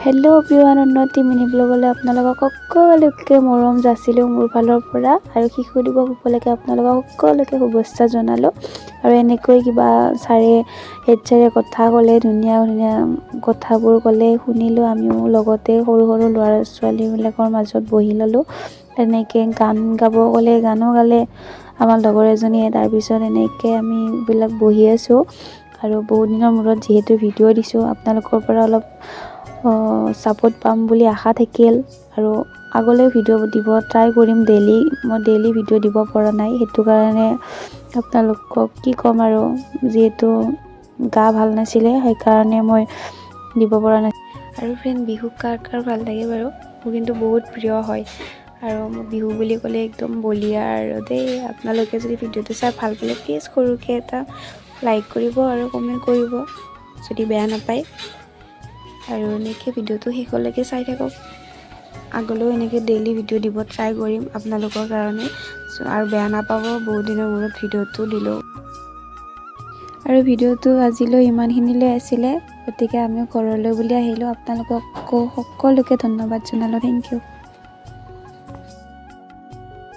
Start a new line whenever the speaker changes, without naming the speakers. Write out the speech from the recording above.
Hello' everyone, উন্নতি mini ব্লগলৈ আপোনালোকক সকলোকে মৰম যাচিলোঁ মোৰ ফালৰ পৰা আৰু শিশু দিৱস উপলক্ষে আপোনালোকক সকলোকে শুভেচ্ছা জনালোঁ। আৰু এনেকৈ কিবা হেড ছাৰে কথা ক'লে, ধুনীয়া ধুনীয়া কথাবোৰ ক'লে, শুনিলোঁ। আমিও লগতে সৰু সৰু ল'ৰা ছোৱালীবিলাকৰ মাজত বহি ল'লোঁ। তেনেকৈ গান গাব ক'লে, গানো গালে আমাৰ লগৰ এজনীয়ে। তাৰপিছত এনেকৈ আমি বিলাক বহি আছোঁ আৰু বহুত দিনৰ মূৰত যিহেতু ভিডিঅ' দিছোঁ, আপোনালোকৰ পৰা অলপ ছাপোৰ্ট পাম বুলি আশা থাকিল। আৰু আগলৈ ভিডিঅ' দিব ট্ৰাই কৰিম। মই ডেইলি ভিডিঅ' দিব পৰা নাই, সেইটো কাৰণে আপোনালোকক কি ক'ম আৰু, যিহেতু গা ভাল নাছিলে সেইকাৰণে মই দিব পৰা নাই। আৰু ফ্ৰেণ্ড, বিহু কাৰ ভাল লাগে বাৰু? মোৰ কিন্তু বহুত প্ৰিয় হয়। আৰু মোৰ বিহু বুলি ক'লে একদম বলিয়া আৰু দেই। আপোনালোকে যদি ভিডিঅ'টো চাই ভাল পালে প্লিজ সৰুকৈ এটা লাইক কৰিব আৰু কমেণ্ট কৰিব যদি বেয়া নাপায়। আৰু এনেকৈ ভিডিঅ'টো শেষলৈকে চাই থাকক। আগলৈও এনেকৈ ডেইলি ভিডিঅ' দিব ট্ৰাই কৰিম আপোনালোকৰ কাৰণে। আৰু বেয়া নাপাব, বহুত দিনৰ মূৰত ভিডিঅ'টো দিলোঁ। আৰু ভিডিঅ'টো আজিলৈ ইমানখিনিলৈ আছিলে, গতিকে আমিও ঘৰলৈ বুলি আহিলোঁ। আপোনালোকক সকলোকে ধন্যবাদ জনালোঁ। Thank U.